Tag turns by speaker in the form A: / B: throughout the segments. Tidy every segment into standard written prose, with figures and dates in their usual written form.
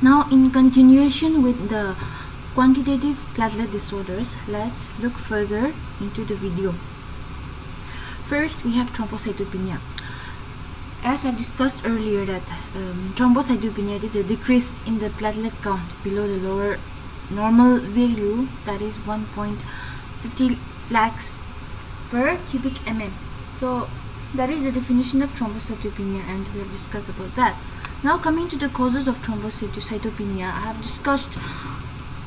A: Now, in continuation with the quantitative platelet disorders, let's look further into the video. First, we have thrombocytopenia. As I discussed earlier, that thrombocytopenia is a decrease in the platelet count below the lower normal value, that is 1.50 lakhs per cubic mm. So that is the definition of thrombocytopenia, and we have discussed about that. Now, coming to the causes of thrombocytopenia, I have discussed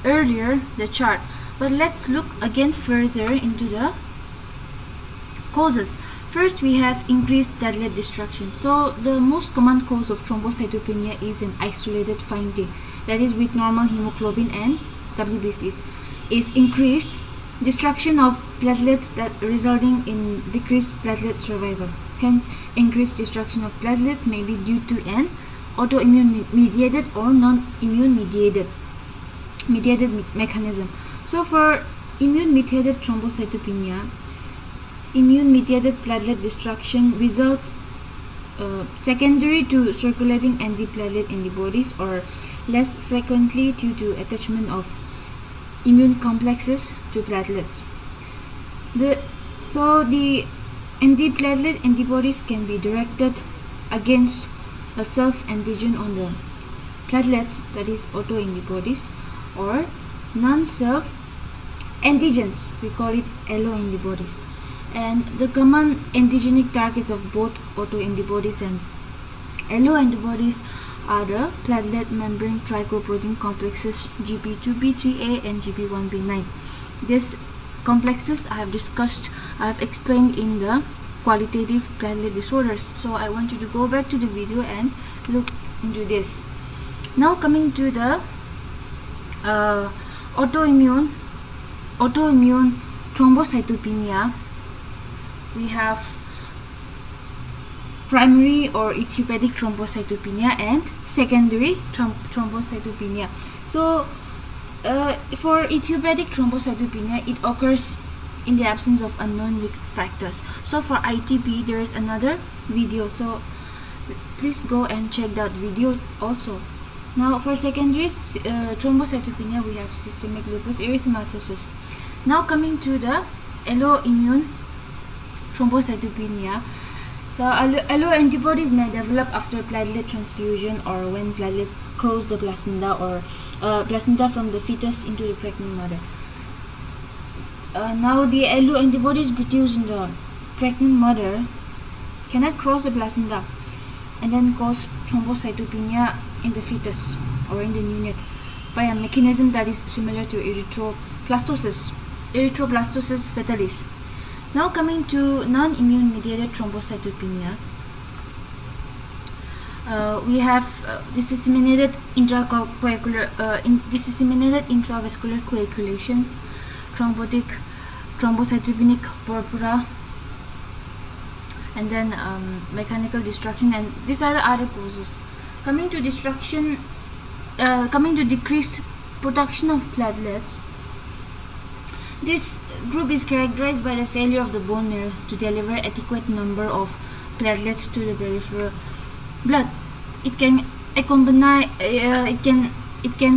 A: earlier the chart, but let's look again further into the causes. First, we have increased platelet destruction. So the most common cause of thrombocytopenia is an isolated finding, that is with normal hemoglobin and WBCs, is increased destruction of platelets that resulting in decreased platelet survival. Hence, increased destruction of platelets may be due to an autoimmune mediated or non-immune mediated mechanism. So for immune mediated thrombocytopenia, immune mediated platelet destruction results secondary to circulating antiplatelet antibodies, or less frequently due to attachment of immune complexes to platelets. The antiplatelet antibodies can be directed against a self-antigen on the platelets, that is autoantibodies, or non-self antigens, we call it alloantibodies. And the common antigenic targets of both autoantibodies and alloantibodies are the platelet membrane glycoprotein complexes GB2B3A and GB1B9. These complexes I have explained in the qualitative platelet disorders. So I want you to go back to the video and look into this. Now, coming to the autoimmune thrombocytopenia, we have primary or idiopathic thrombocytopenia and secondary thrombocytopenia. So for idiopathic thrombocytopenia, it occurs in the absence of unknown risk factors. So for ITP, there is another video, so please go and check that video also. Now, for secondary thrombocytopenia, we have systemic lupus erythematosus. Now, coming to the alloimmune thrombocytopenia, the alloantibodies may develop after platelet transfusion or when platelets cross the placenta or placenta from the fetus into the pregnant mother. Now, the alloantibodies produced in the pregnant mother cannot cross the placenta and then cause thrombocytopenia in the fetus or in the neonate by a mechanism that is similar to erythroplastosis fetalis. Now, coming to non-immune mediated thrombocytopenia, we have disseminated intravascular coagulation, thrombocytopenic purpura, and then mechanical destruction, and these are the other causes. Coming to decreased production of platelets, this group is characterized by the failure of the bone marrow to deliver adequate number of platelets to the peripheral blood. It can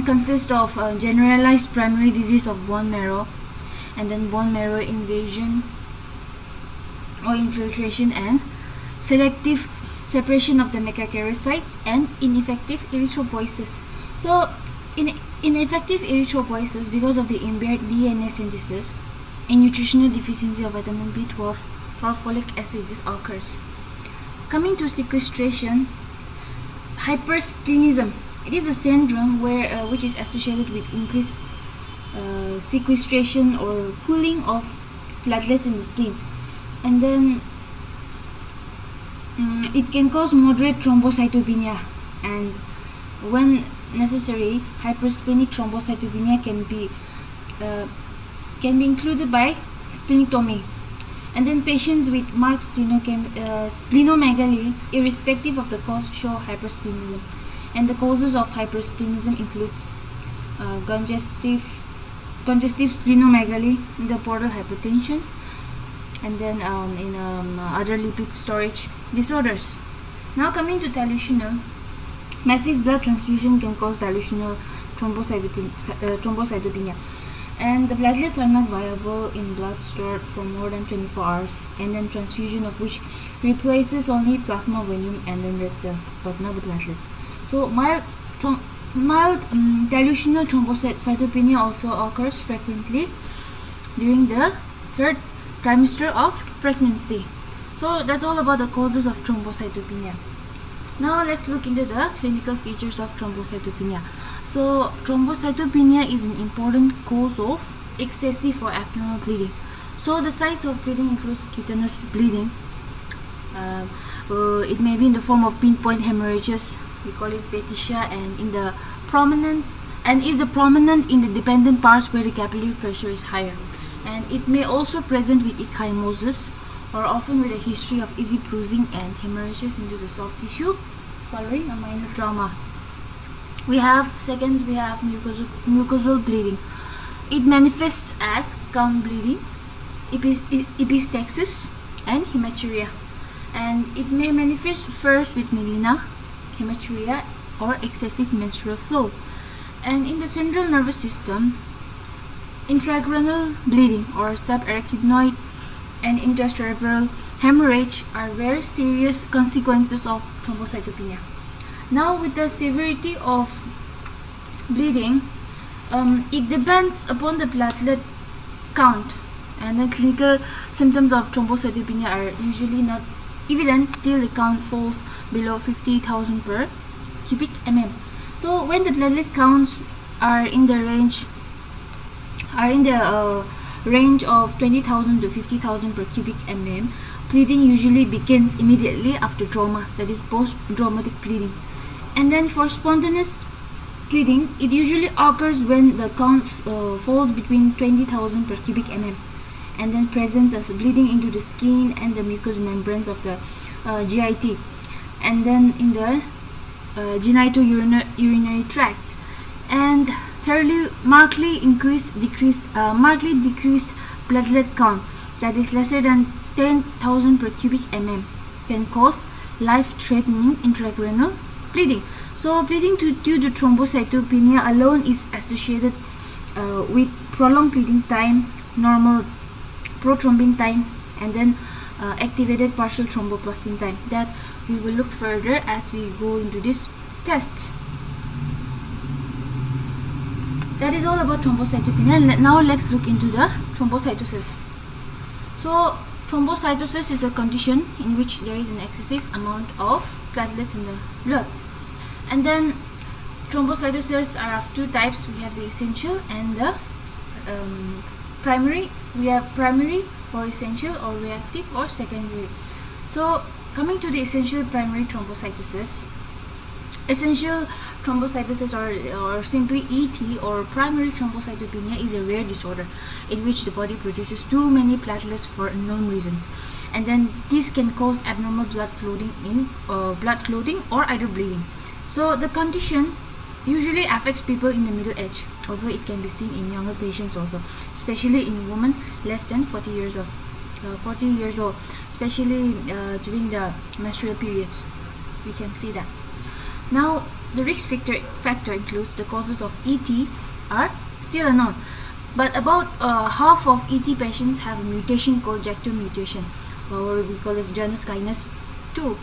A: consist of generalized primary disease of bone marrow, and then bone marrow invasion or infiltration, and selective separation of the megakaryocytes, and ineffective erythropoiesis. So, ineffective erythropoiesis, because of the impaired DNA synthesis and nutritional deficiency of vitamin B12 or folic acid, this occurs. Coming to sequestration, hypersplenism. It is a syndrome which is associated with increased sequestration or pooling of platelets in the skin, and then it can cause moderate thrombocytopenia, and when necessary, hypersplenic thrombocytopenia can be included by splenectomy. And then patients with marked splenomegaly, irrespective of the cause, show hypersplenism. And the causes of hypersplenism includes congestive splenomegaly, the portal hypertension, and then other lipid storage disorders. Now, coming to delusional Massive blood transfusion can cause dilutional thrombocytopenia, and the platelets are not viable in blood stored for more than 24 hours, and then transfusion of which replaces only plasma volume and then red cells, but not the platelets. So mild dilutional thrombocytopenia also occurs frequently during the third trimester of pregnancy. So that's all about the causes of thrombocytopenia. Now let's look into the clinical features of thrombocytopenia. So thrombocytopenia is an important cause of excessive or abnormal bleeding. So the sites of bleeding includes cutaneous bleeding. It may be in the form of pinpoint hemorrhages. We call it petechiae, and is prominent in the dependent parts where the capillary pressure is higher. And it may also present with ecchymosis, or often with a history of easy bruising and hemorrhages into the soft tissue following a minor trauma. We have mucosal bleeding. It manifests as gum bleeding, epistaxis, and hematuria. And it may manifest first with melena, hematuria, or excessive menstrual flow. And in the central nervous system, intracranial bleeding or subarachnoid and intracerebral hemorrhage are very serious consequences of thrombocytopenia. Now, with the severity of bleeding, it depends upon the platelet count, and the clinical symptoms of thrombocytopenia are usually not evident till the count falls below 50,000 per cubic mm. So when the platelet counts are in the range of 20,000 to 50,000 per cubic mm, bleeding usually begins immediately after trauma, that is post-traumatic bleeding. And then for spontaneous bleeding, it usually occurs when the count falls between 20,000 per cubic mm, and then presents as bleeding into the skin and the mucous membranes of the GIT, and then in the genitourinary tract. And thirdly, markedly decreased platelet count, that is lesser than 10,000 per cubic mm, can cause life-threatening intracranial bleeding. So bleeding due to thrombocytopenia alone is associated with prolonged bleeding time, normal prothrombin time, and then activated partial thromboplastin time, that we will look further as we go into this test. That is all about thrombocytopenia. Now let's look into the thrombocytosis. So thrombocytosis is a condition in which there is an excessive amount of platelets in the blood. And then thrombocytosis are of two types. We have the essential and the primary. We have primary or essential, or reactive or secondary. So coming to the essential primary thrombocytosis, essential thrombocytosis or simply ET or primary thrombocytopenia is a rare disorder in which the body produces too many platelets for unknown reasons, and then this can cause abnormal blood clotting or either bleeding. So the condition usually affects people in the middle age, although it can be seen in younger patients also, especially in women less than 40 years old, especially during the menstrual periods. We can see that. Now, the risk factor includes the causes of ET are still unknown, but about half of ET patients have a mutation called JAK2 mutation, or we call it Janus kinase 2,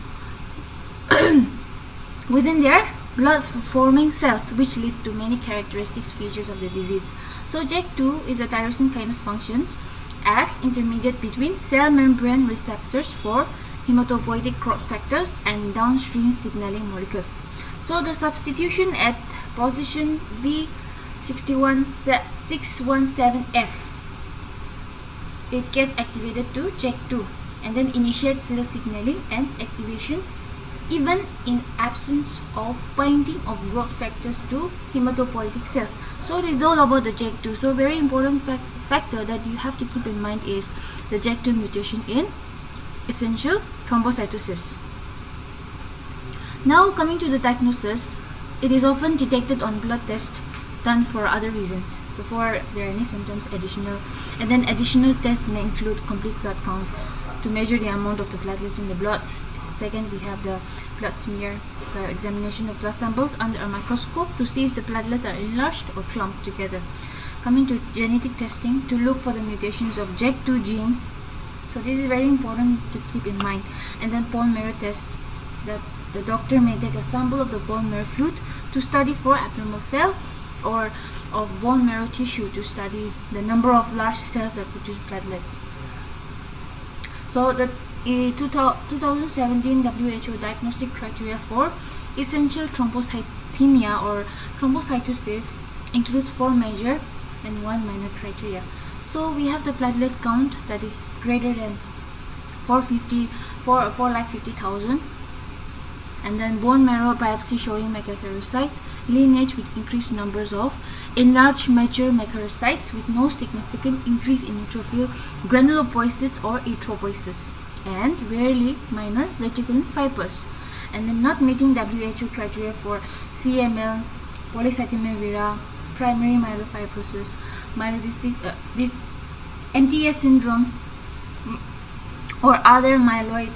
A: within their blood-forming cells, which lead to many characteristic features of the disease. So JAK2 is a tyrosine kinase functions as intermediate between cell membrane receptors for hematopoietic growth factors and downstream signaling molecules. So the substitution at position V617F, it gets activated to JAK2 and then initiates cell signaling and activation even in absence of binding of growth factors to hematopoietic cells. So it is all about the JAK2. So very important factor that you have to keep in mind is the JAK2 mutation in essential thrombocytosis. Now coming to the diagnosis, it is often detected on blood tests done for other reasons before there are any symptoms and then additional tests may include complete blood count to measure the amount of the platelets in the blood, second, we have the blood smear, so examination of blood samples under a microscope to see if the platelets are enlarged or clumped together. Coming to genetic testing to look for the mutations of JAK2 gene. So this is very important to keep in mind. And then bone marrow test, that the doctor may take a sample of the bone marrow fluid to study for abnormal cells, or of bone marrow tissue to study the number of large cells that produce platelets. So the 2017 WHO diagnostic criteria for essential thrombocythemia or thrombocytosis includes 4 major and 1 minor criteria. So we have the platelet count that is greater than 450,000, and then bone marrow biopsy showing megakaryocyte lineage with increased numbers of enlarged mature megakaryocytes with no significant increase in neutrophil granulopoiesis or erythropoiesis, and rarely minor reticulin fibers, and then not meeting WHO criteria for CML, polycythemia vera, primary myelofibrosis, myelodystic, this MTS syndrome, or other myeloid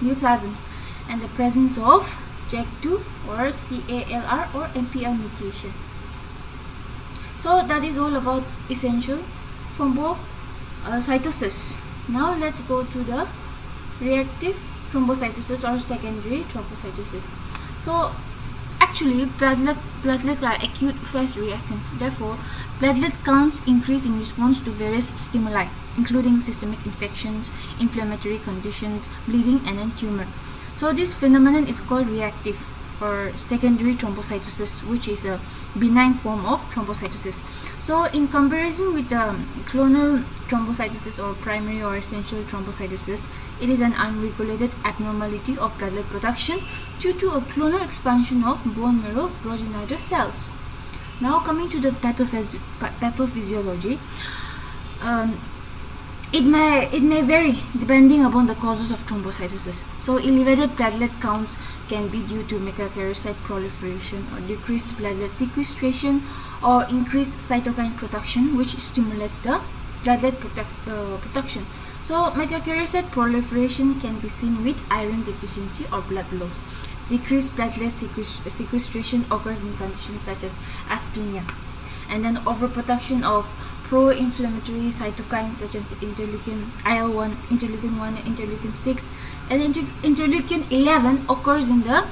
A: neoplasms, and the presence of JAK2 or CALR or MPL mutation. So that is all about essential thrombocytosis. Now let's go to the reactive thrombocytosis or secondary thrombocytosis. So actually platelets are acute phase reactants. Therefore, platelet counts increase in response to various stimuli, including systemic infections, inflammatory conditions, bleeding, and then tumor. So this phenomenon is called reactive or secondary thrombocytosis, which is a benign form of thrombocytosis. So in comparison with the clonal thrombocytosis or primary or essential thrombocytosis, it is an unregulated abnormality of platelet production due to a clonal expansion of bone marrow progenitor cells. Now coming to the pathophysiology, it may vary depending upon the causes of thrombocytosis. So elevated platelet counts can be due to megakaryocyte proliferation or decreased platelet sequestration or increased cytokine production, which stimulates the platelet production. So megakaryocyte proliferation can be seen with iron deficiency or blood loss. Decreased platelet sequestration occurs in conditions such as asthenia, and then overproduction of pro-inflammatory cytokines such as interleukin IL-1, interleukin 1, interleukin 6, and interleukin 11 occurs in the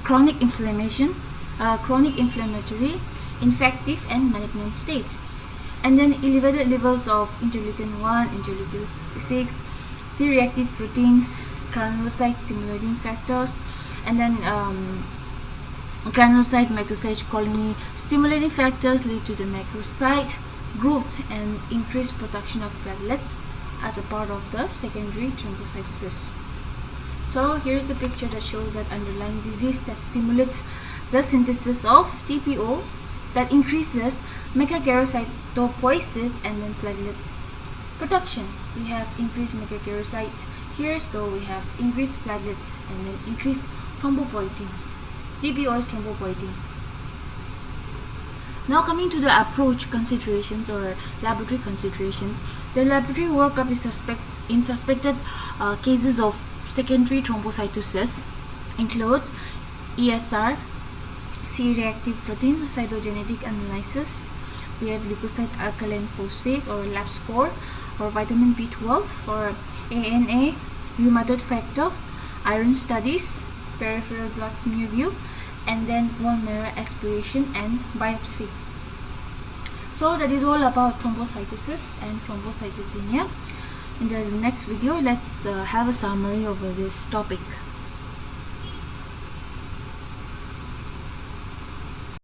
A: chronic inflammatory, infective, and malignant states. And then elevated levels of interleukin 1, interleukin 6, C-reactive proteins, granulocyte stimulating factors, and then granulocyte macrophage colony stimulating factors lead to the macrocyte growth and increased production of platelets as a part of the secondary thrombocytosis. So here is a picture that shows that underlying disease that stimulates the synthesis of TPO that increases megakaryocytopoiesis and then platelet production. We have increased megakaryocytes here, so we have increased platelets and then increased thrombopoietin. TPO is thrombopoietin. Now coming to the approach considerations or laboratory considerations, the laboratory workup is suspected cases of secondary thrombocytosis includes ESR, C-reactive protein cytogenetic analysis. We have leukocyte alkaline phosphatase or lab score, or vitamin B12, or ANA, rheumatoid factor, iron studies, peripheral blood smear view, and then bone marrow aspiration and biopsy. So that is all about thrombocytosis and thrombocytopenia. In the next video, let's have a summary over this topic.